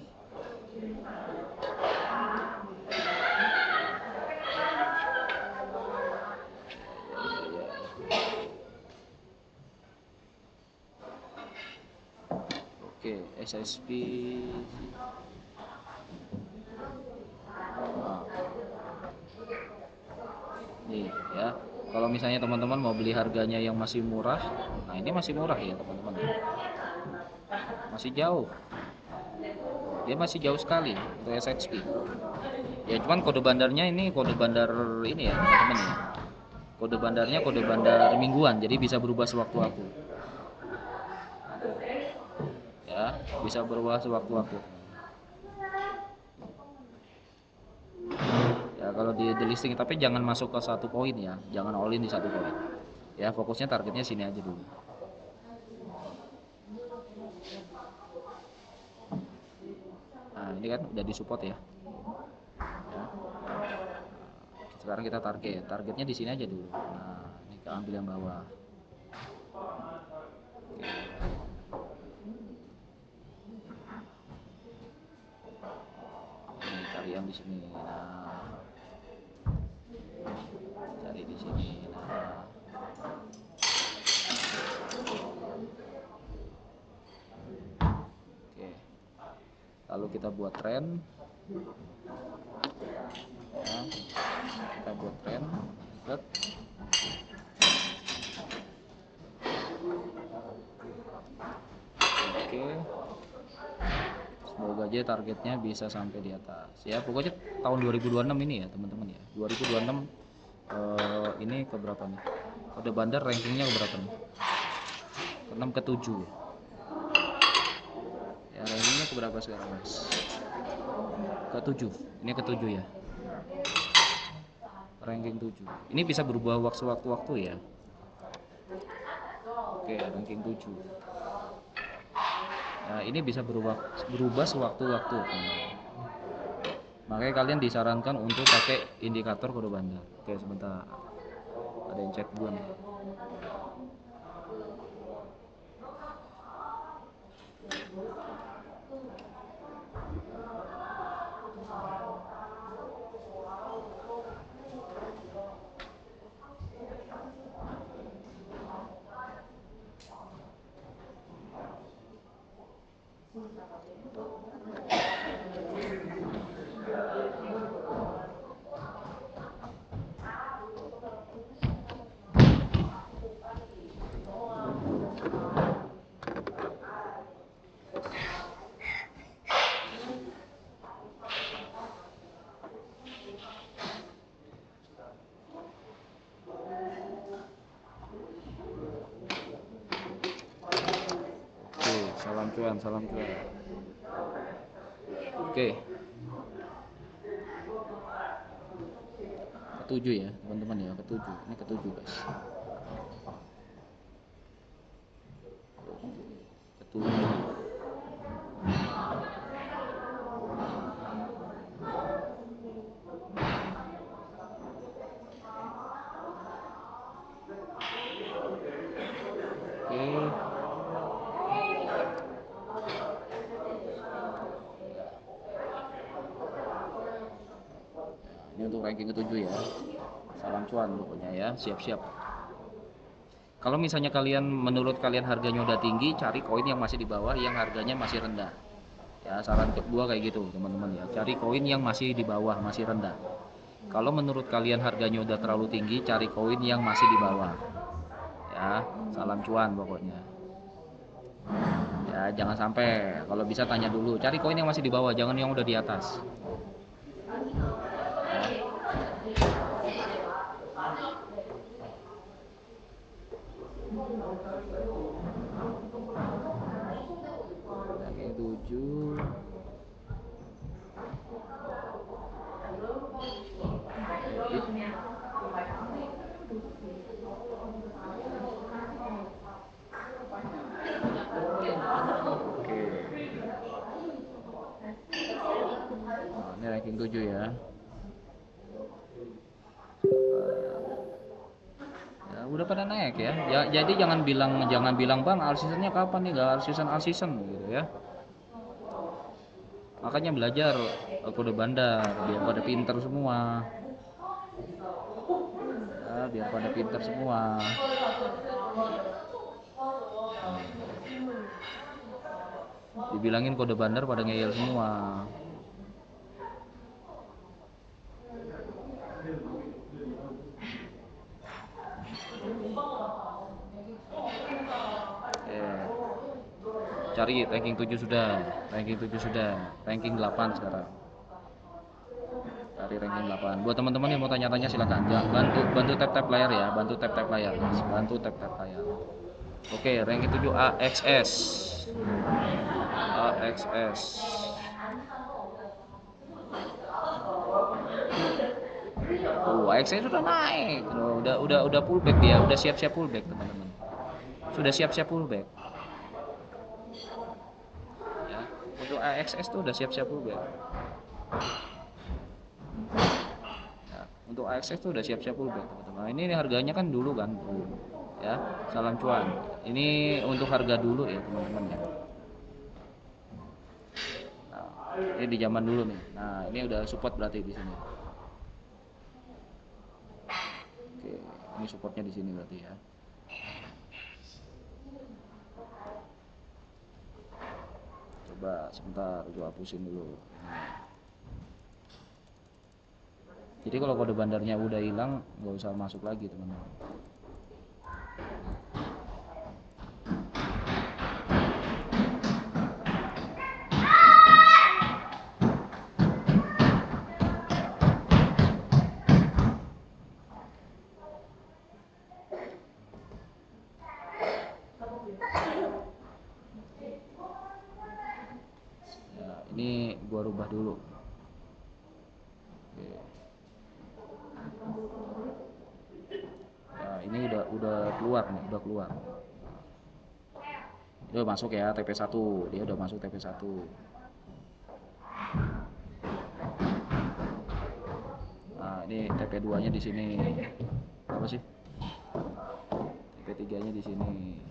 Speaker 1: Oke, SXP. Nah, nih ya. Kalau misalnya teman-teman mau beli harganya yang masih murah, nah ini masih murah ya teman-teman. Masih jauh. Dia masih jauh sekali untuk SXP. Ya cuman kode bandarnya ini kode bandar ini ya teman-teman ya. Kode bandarnya kode bandar mingguan, jadi bisa berubah sewaktu-waktu. Ya, bisa berubah sewaktu-waktu. Ya kalau di listing, tapi jangan masuk ke satu poin ya, jangan all in di satu poin. Ya fokusnya targetnya sini aja dulu. Nah ini kan udah disupport ya. Ya. Sekarang kita targetnya di sini aja dulu. Nah ini kita ambil yang bawah. Ini cari yang di sini. Nah, cari di sini. Nah, oke. Lalu kita buat trend. Ya, kita buat trend. Set. Oke. Semoga aja targetnya bisa sampai di atas ya. Pokoknya tahun 2026 ini ya teman-teman ya. 2026 ini ke berapa nih? Kode bandar rankingnya ke berapa nih? Ke 6 ke 7 ya. Ya rankingnya ke berapa sekarang guys? Ke 7. Ini ke 7 ya. Ranking 7. Ini bisa berubah waktu-waktu ya. Oke, ranking 7. Nah, ini bisa berubah sewaktu-waktu. Makanya kalian disarankan untuk pakai indikator kode bandar. Oke, sebentar. Ada yang chat gue nih. Oke, salam cuan, salam cuan. Oke. Ketujuh ya, teman-teman ya, ketujuh. Ini ketujuh, guys. Ketujuh. Oke. Ini untuk ranking ke-7 ya. Salam cuan pokoknya ya, siap-siap. Kalau misalnya menurut kalian harganya udah tinggi, cari koin yang masih di bawah yang harganya masih rendah. Ya, saran gua kayak gitu, teman-teman ya. Cari koin yang masih di bawah, masih rendah. Kalau menurut kalian harganya udah terlalu tinggi, cari koin yang masih di bawah. Ya, salam cuan pokoknya. Ya, jangan sampai, kalau bisa tanya dulu, cari koin yang masih di bawah, jangan yang udah di atas. Ranking 7. Oke. Nah, ini ranking 7 ya. Ya, udah pada naik ya. Ya, jadi jangan bilang bang all seasonnya kapan nih, nggak all season gitu ya. Makanya belajar kode bandar biar pada pinter semua. Ya, biar pada pinter semua. Dibilangin kode bandar pada ngeyel semua. Cari ranking 7 sudah, ranking 8 sekarang. Cari ranking 8. Buat teman-teman yang mau tanya-tanya silakan. Bantu tap layar ya, bantu tap layar. Bantu tap layar. Oke, ranking 7 AXS. AXS. AXS sudah naik. Udah pullback dia, udah siap-siap pullback, teman-teman. Sudah siap-siap pullback. Ya, untuk AXS tuh udah siap-siap pullback. Ya, untuk AXS tuh udah siap-siap pullback, teman-teman. Nah, ini harganya kan dulu kan. Ya, salam cuan. Ini untuk harga dulu ya, teman-teman ya. Nah, ini di zaman dulu nih. Nah, ini udah support berarti di sini. Oke, ini supportnya di sini berarti ya. Coba sebentar, gua hapusin dulu. Jadi kalau kode bandarnya udah hilang, nggak usah masuk lagi, teman-teman. Ya, ini gua rubah dulu. Oke. Nah, ini udah keluar nih, udah keluar. Dia udah masuk ya TP1, dia udah masuk TP1. Nah, ini TP2-nya di sini. Apa sih? TP3-nya di sini.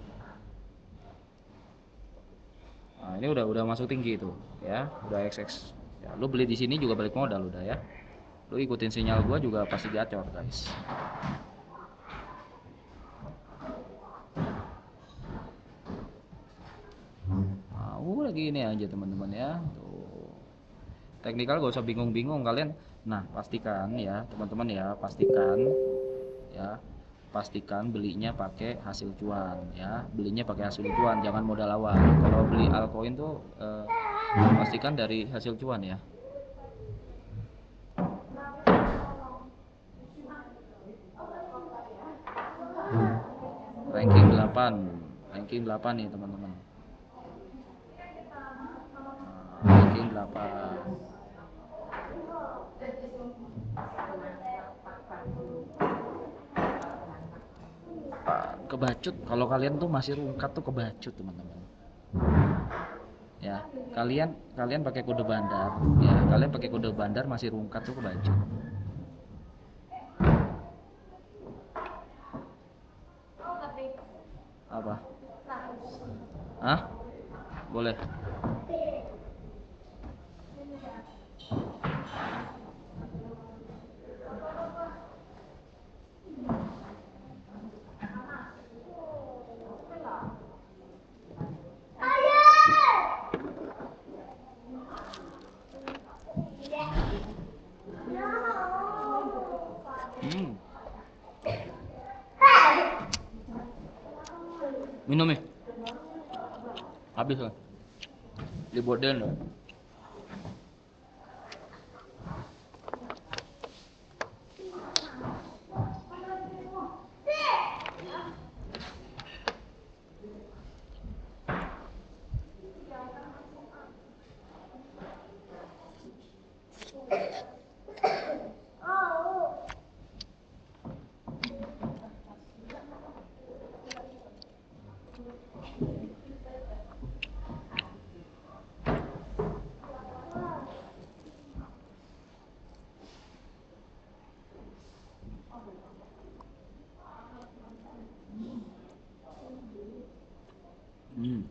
Speaker 1: Nah, ini udah masuk tinggi itu, ya. Udah XX. Ya, lu beli di sini juga balik modal udah ya. Lu ikutin sinyal gua juga pasti gacor, guys. Nah, udah gini aja teman-teman ya. Tuh. Teknikal gak usah bingung-bingung kalian. Nah, pastikan ya, teman-teman ya, ya. Pastikan belinya pakai hasil cuan ya. Belinya pakai hasil cuan, jangan modal awal. Kalau beli altcoin tuh pastikan dari hasil cuan ya. Ranking 8. Ranking 8 nih, teman-teman. Ranking 8. Kebacut, kalau kalian tuh masih rungkat tuh kebacut, teman-teman. Ya, kalian pakai kode bandar, ya, kalian pakai kode bandar masih rungkat tuh kebacut. Apa? Hah? Boleh. Hmm. Minum nih. Habis lah. Dibuatin loh.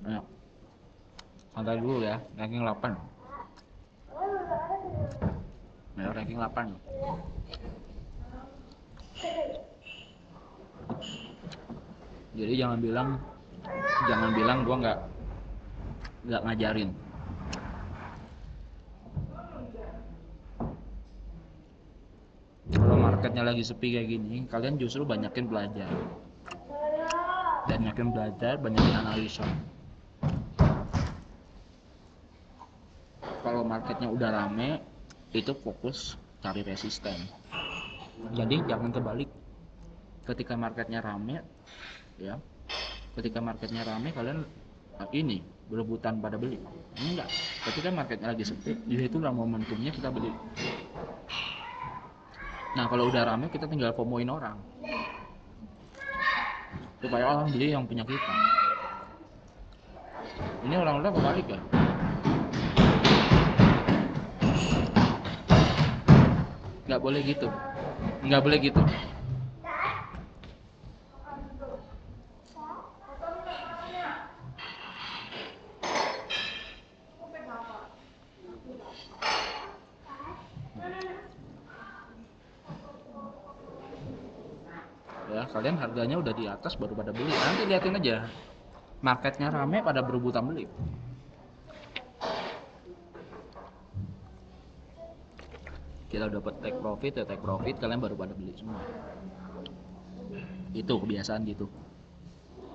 Speaker 1: Enak. Santai dulu ya, ranking 8. Ya, ranking 8. Jadi jangan bilang gua nggak ngajarin. Kalau marketnya lagi sepi kayak gini, kalian justru banyakin belajar. Banyakin belajar, banyakin analisa. Kalau marketnya udah rame, itu fokus cari resisten. Jadi jangan terbalik. Ketika marketnya rame, ya, ketika marketnya rame kalian ini berebutan pada beli. Enggak. Ketika marketnya lagi sepi, itulah momentumnya kita beli. Nah, kalau udah rame kita tinggal FOMO-in orang. Supaya orang beli yang punya kita. Ini orang-orang kebalik ya. Nggak boleh gitu. Nggak boleh gitu. Ya, kalian harganya udah di atas baru pada beli. Nanti liatin aja. Marketnya rame pada berebutan beli. Kita dapat take profit, kalian baru pada beli semua. Itu kebiasaan gitu.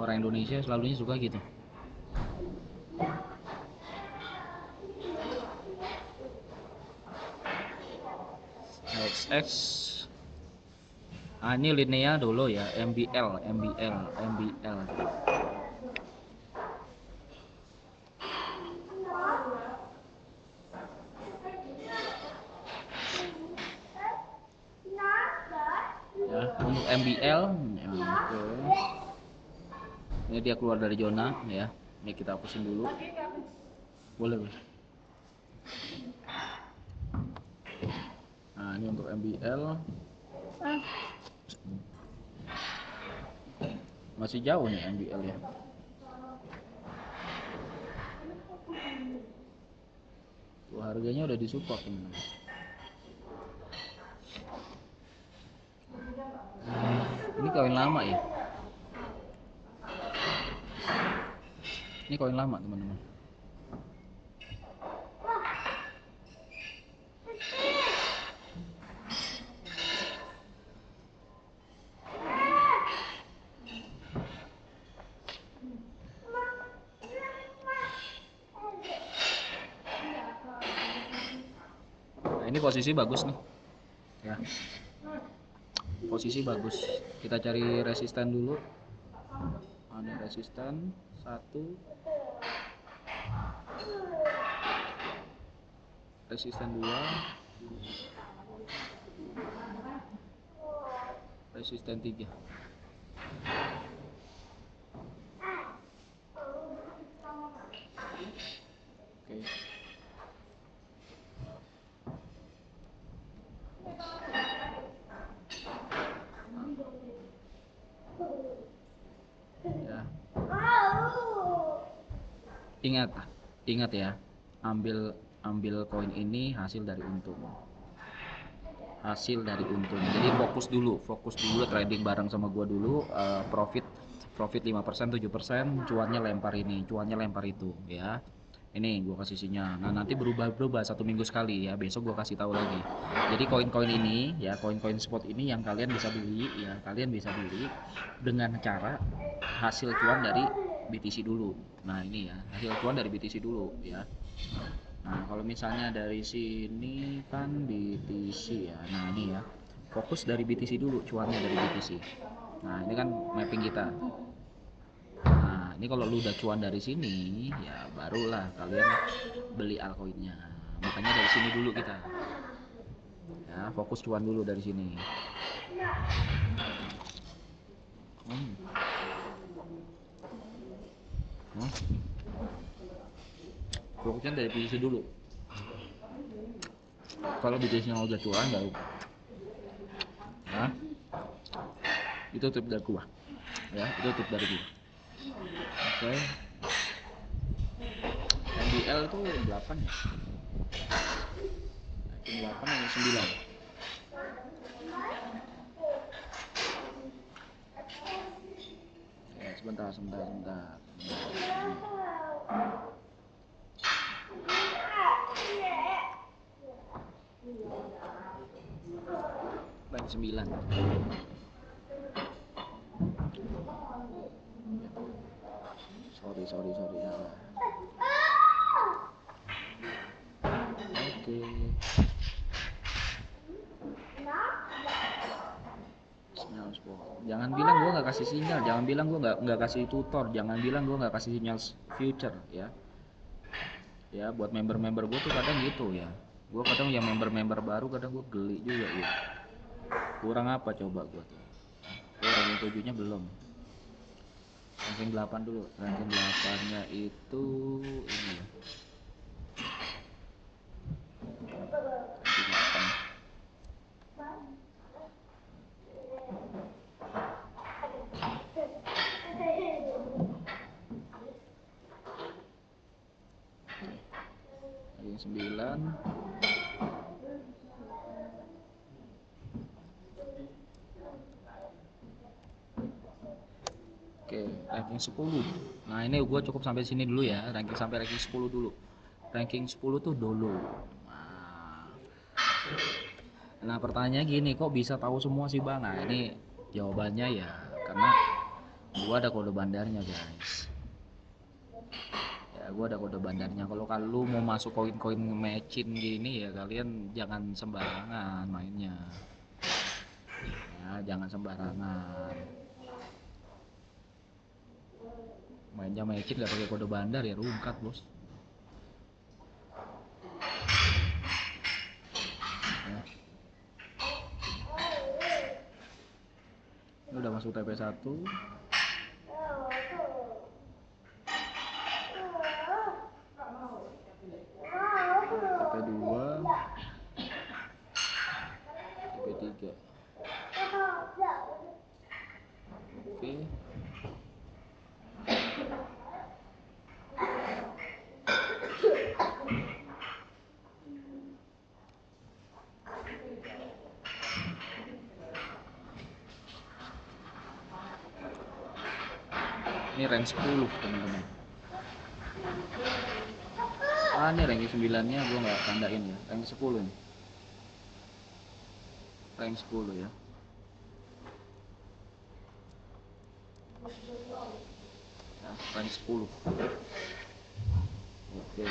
Speaker 1: Orang Indonesia selalunya suka gitu. XX. Ini linea dulu ya, MBL. Ya, untuk MBL, ini dia keluar dari zona ya. Ini kita hapusin dulu. Boleh. Nah, ini untuk MBL. Masih jauh nih MBL ya. Tuh, harganya udah disupport teman-teman. Ini koin lama ya. Ini koin lama teman-teman. Nah, ini posisi bagus nih. Ya. Posisi bagus. Kita cari resisten dulu. Ini resisten 1, resisten 2, resisten 3. Oke. Ya. Ingat ya, ambil koin ini hasil dari untung. Jadi fokus dulu trading bareng sama gua dulu, profit 5%, 7%, cuannya lempar ini, cuannya lempar itu ya. Ini gue kasih sinyal. Nah nanti berubah-berubah 1 minggu sekali ya. Besok gue kasih tahu lagi. Jadi koin-koin ini ya, koin-koin spot ini yang kalian bisa beli ya. Kalian bisa beli dengan cara hasil cuan dari BTC dulu. Nah ini ya, hasil cuan dari BTC dulu ya. Nah kalau misalnya dari sini kan BTC ya. Nah ini ya, fokus dari BTC dulu, cuannya dari BTC. Nah ini kan mapping kita. Nah ini kalau lu udah cuan dari sini ya barulah kalian beli altcoinnya. Makanya dari sini dulu kita ya, fokus cuan dulu dari sini. hmm. Hmm. Fokusnya dari BTC dulu. Kalau BTC nya udah cuan baru ya, itu tip dari gua ya, itu tip dari gua. Oke, NDL tuh 8 ya, 8 atau 9. Ya, sebentar. Rank 9. Sorry salah. Oke. Sinyal spot. Jangan bilang gua nggak kasih sinyal, jangan bilang gua nggak kasih tutor, jangan bilang gua nggak kasih sinyal future ya. Ya buat member-member gua tuh kadang gitu ya. Gua kadang yang member-member baru kadang gua geli juga ya. Kurang apa coba gua tuh? Gua ranking 7-nya belum. Ranking 8 dulu. Ranking 8-nya itu ini ya. Ranking 8. Ranking 9. Oke, ranking 10. Nah, ini gua cukup sampai sini dulu ya. Sampai ranking 10 dulu. Ranking 10 tuh dulu. Nah, pertanyaannya gini, kok bisa tahu semua sih, Bang? Nah, ini jawabannya ya karena gua ada kode bandarnya, guys. Ya, gua ada kode bandarnya. Kalau lu mau masuk koin-koin matching gini ya kalian jangan sembarangan mainnya. Ya, jangan sembarangan. Mainnya matching gak pakai kode bandar ya rungkat, Bos. Ya. Ini udah masuk TP1. TP2. TP3. Oke. Ini rank 10 teman-teman. Ini ranking 9 nya gue nggak tandain ya. Rank 10 nih. Rank 10 ya. Rank 10. Oke.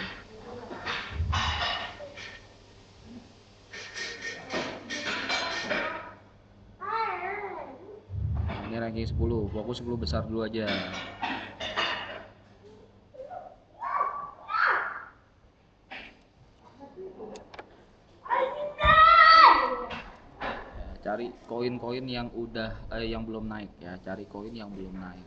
Speaker 1: Ini ranking 10. Fokus 10 besar dulu aja. Cari koin-koin yang yang belum naik ya, cari koin yang belum naik.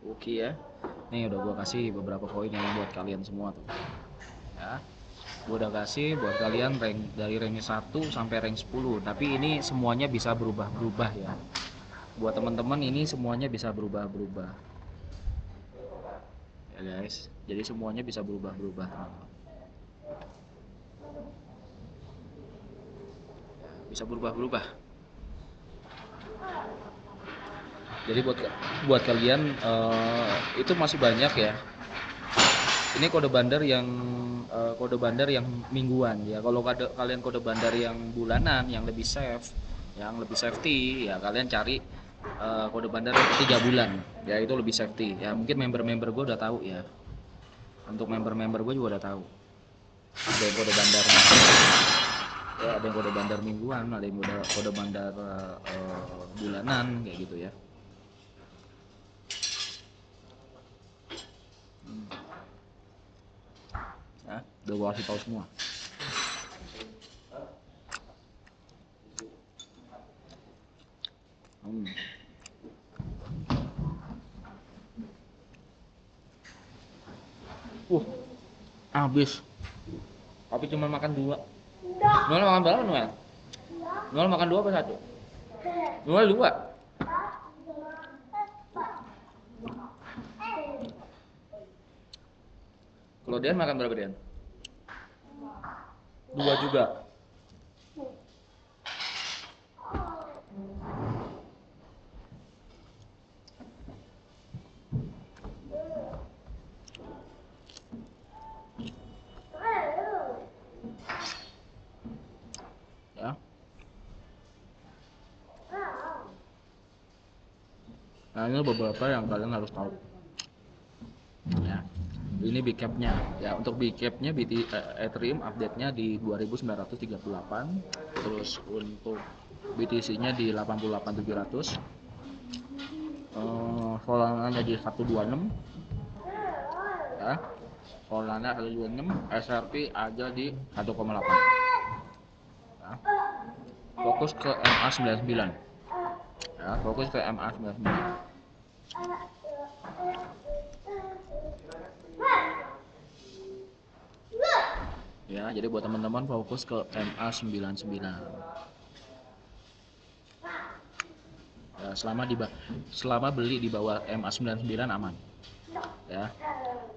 Speaker 1: Oke ya. Nih udah gua kasih beberapa koin yang buat kalian semua tuh. Ya. Gua udah kasih buat kalian dari rank 1 sampai rank 10, tapi ini semuanya bisa berubah-berubah ya. Buat teman-teman ini semuanya bisa berubah-berubah. Ya guys, jadi semuanya bisa berubah-berubah. Bisa berubah-berubah. Jadi buat kalian itu masih banyak ya. Ini kode bandar yang mingguan ya. Kalau kalian kode bandar yang bulanan yang lebih safe, yang lebih safety ya, kalian cari kode bandar 3 bulan ya, itu lebih safety ya. Mungkin member-member gue udah tahu ya. Untuk member-member gue juga udah tahu. Ada yang kode bandar ya, ada yang kode bandar mingguan, ada yang kode bandar bulanan kayak gitu ya. Ya, udah gua kasih tahu semua. Habis. Tapi cuma makan 2. Noel makan berapa, Noel? Noel makan 2 apa 1? Noel 2. Kalau Dian makan berapa, Dian? 2 juga. Ya. Nah, ini beberapa yang kalian harus tahu. Ya. Ini big cap-nya. Ya, untuk big cap-nya Ethereum update-nya di 2938. Terus untuk BTC-nya di 88.700. Solana-nya di 126. Ya. Solana 126, SRP aja di 1,8. Ya. Fokus ke MA99. Ya, fokus ke MA99. Ya, jadi buat teman-teman fokus ke MA99. Ya, selama beli di bawah MA99 aman. Ya.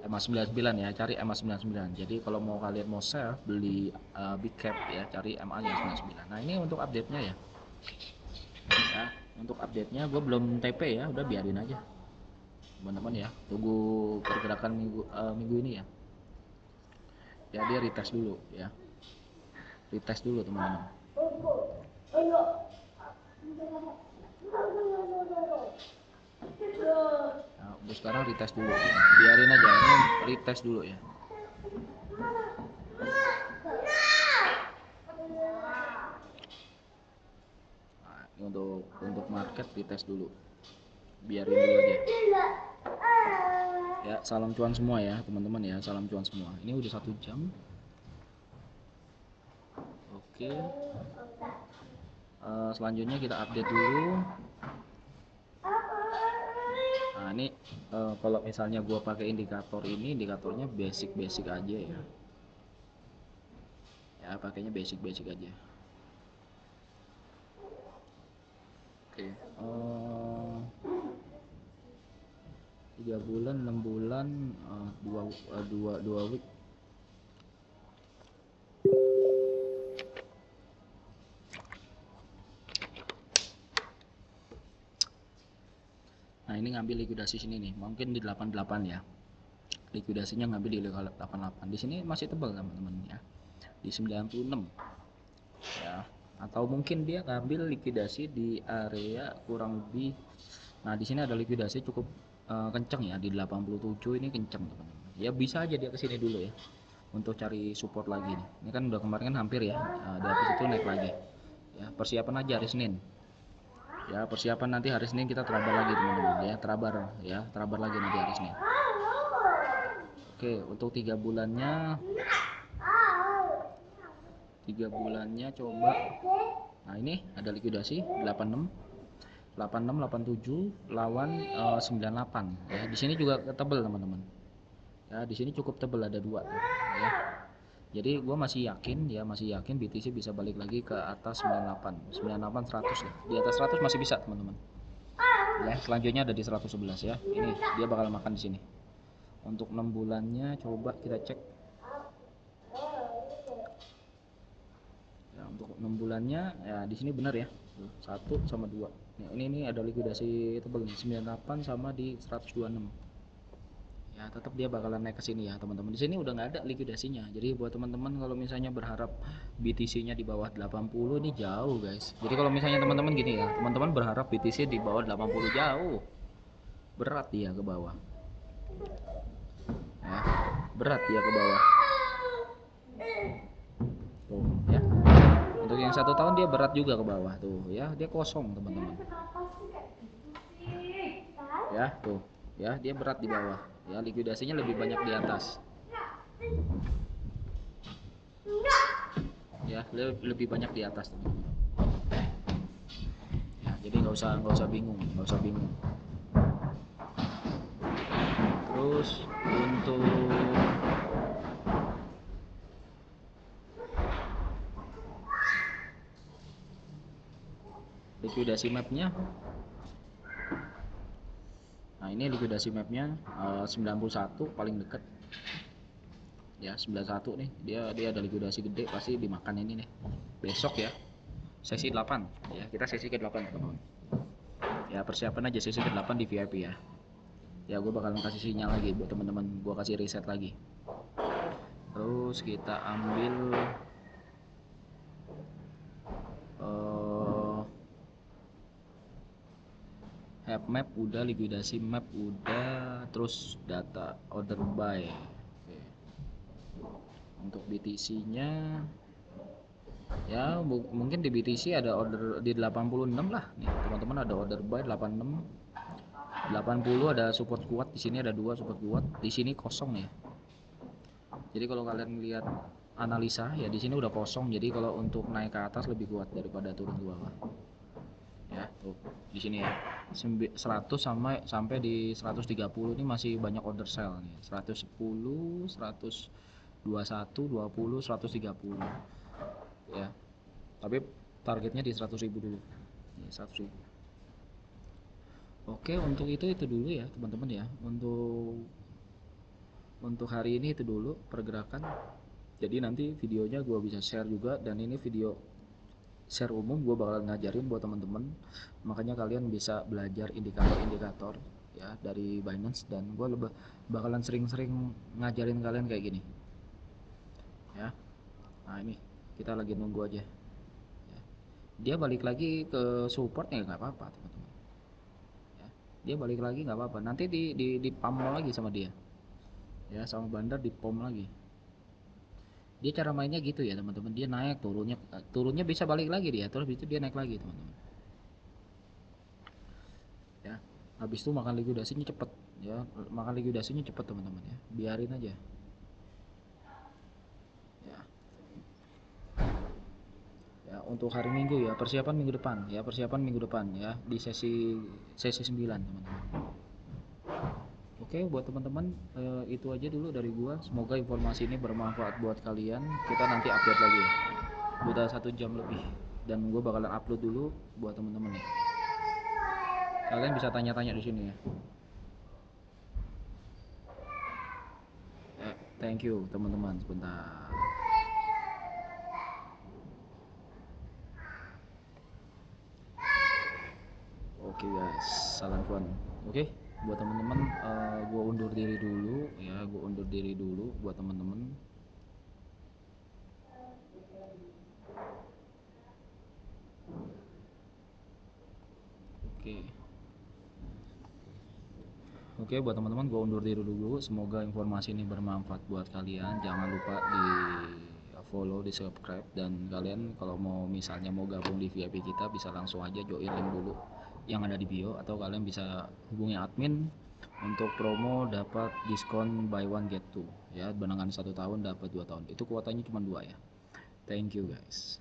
Speaker 1: MA99 ya, cari MA99. Jadi kalau kalian mau sell beli big cap ya, cari MA99. Nah, ini untuk update-nya ya. Ya, untuk update-nya gue belum TP ya, udah biarin aja. Teman-teman ya, tunggu pergerakan minggu ini ya. Ya, dia retest dulu ya. Retest dulu teman-teman. Nah, untuk sekarang retest dulu ya. Biarin aja, ini retest dulu ya. Nah, ini untuk market retest dulu. Biarin dulu aja. Ya, salam cuan semua ya teman-teman ya, salam cuan semua. Ini udah 1 jam. Oke. Selanjutnya kita update dulu. Nah, ini kalau misalnya gua pakai indikator ini, indikatornya basic aja ya. Ya, pakainya basic aja. Oke. 3 bulan, 6 bulan, 2 week. Nah, ini ngambil likuidasi sini nih, mungkin di 88 ya. Likuidasinya ngambil di 88. Di sini masih tebal teman-teman ya. Di 96. Ya. Atau mungkin dia ngambil likuidasi di area kurang lebih. Nah, di sini ada likuidasi cukup kenceng ya, di 87 ini kenceng teman-teman. Ya bisa aja dia kesini dulu ya. Untuk cari support lagi nih. Ini kan udah kemarin kan hampir ya. Di atas itu naik lagi. Ya, persiapan aja hari Senin. Ya, persiapan nanti hari Senin kita terabar lagi teman-teman ya, terabar lagi nanti hari Senin. Oke, untuk 3 bulannya coba. Nah, ini ada likuidasi 86 87 lawan 98 ya. Di sini juga tebel teman-teman. Ya, di sini cukup tebel, ada 2 tuh ya. Jadi gue masih yakin BTC bisa balik lagi ke atas 98 100 ya. Di atas 100 masih bisa teman-teman. Ya, selanjutnya ada di 111 ya. Ini dia bakal makan di sini. Untuk 6 bulannya coba kita cek. untuk 6 bulannya ya di sini benar ya. 1 sama 2. Nah, ini ada likuidasi tebel nih 98 sama di 126. Ya tetap dia bakalan naik ke sini ya teman-teman. Di sini udah nggak ada likuidasinya. Jadi buat teman-teman kalau misalnya berharap BTC-nya di bawah 80 ini jauh guys. Jadi kalau misalnya teman-teman gini ya, teman-teman berharap BTC di bawah 80 jauh. Berat dia ke bawah. Ya, berat dia ke bawah. Tuh ya. Untuk yang 1 tahun dia berat juga ke bawah tuh ya, dia kosong teman-teman. Ya tuh ya, dia berat di bawah ya, likuidasinya lebih banyak di atas ya, lebih banyak di atas teman-teman ya. Jadi nggak usah bingung. Terus untuk likuidasi mapnya, nah ini likuidasi mapnya 91 paling dekat ya, 91 nih, dia ada likuidasi gede, pasti dimakan ini nih besok ya, sesi 8 ya, kita sesi ke 8 teman-teman ya, persiapan aja sesi ke 8 di VIP ya. Ya gue bakalan kasih sinyal lagi buat teman-teman, gue kasih reset lagi. Terus kita ambil have map udah, likuidasi map udah, terus data order buy. Oke. Untuk BTC nya ya mungkin di BTC ada order di 86 lah nih teman-teman, ada order buy 86, 80 ada support kuat, di sini ada 2 support kuat, di sini kosong ya. Jadi kalau kalian lihat analisa ya, di sini udah kosong, jadi kalau untuk naik ke atas lebih kuat daripada turun ke bawah ya. Tuh di sini ya 100 sampai di 130 ini masih banyak order sell nih, 110, 121, 20, 130 ya, tapi targetnya di 100.000 dulu ya, 100.000. Oke, untuk itu dulu ya teman-teman ya, untuk hari ini itu dulu pergerakan. Jadi nanti videonya gue bisa share juga, dan ini video share umum, gue bakal ngajarin buat teman-teman, makanya kalian bisa belajar indikator-indikator ya dari Binance, dan gue bakalan sering-sering ngajarin kalian kayak gini ya. Nah ini kita lagi nunggu aja ya. Dia balik lagi ke support ya, nggak apa-apa teman-teman ya. Dia balik lagi nggak apa-apa, nanti di pump lagi sama dia ya, sama bandar di pump lagi. Dia cara mainnya gitu ya teman-teman, dia naik, turunnya bisa balik lagi dia, terus itu dia naik lagi teman-teman ya. Habis itu makan likuidasinya cepet ya, makan likuidasinya cepet teman-teman ya, biarin aja ya. Ya untuk hari Minggu ya, persiapan minggu depan ya, persiapan minggu depan ya, di sesi 9 teman-teman. Oke buat teman-teman, itu aja dulu dari gua, semoga informasi ini bermanfaat buat kalian. Kita nanti update lagi ya, udah 1 jam lebih, dan gua bakalan upload dulu buat teman-teman nih, kalian bisa tanya-tanya di sini ya. Thank you teman-teman, sebentar. Oke guys, salam fun. Oke buat teman-teman, gue undur diri dulu ya, gue undur diri dulu buat teman-teman. Oke. Oke buat teman-teman, gue undur diri dulu, semoga informasi ini bermanfaat buat kalian. Jangan lupa di follow, di subscribe, dan kalian kalau mau misalnya mau gabung di VIP kita bisa langsung aja join link dulu yang ada di bio, atau kalian bisa hubungi admin untuk promo dapat diskon buy one get two ya, dengan 1 tahun dapat 2 tahun, itu kuotanya cuma 2 ya. Thank you guys.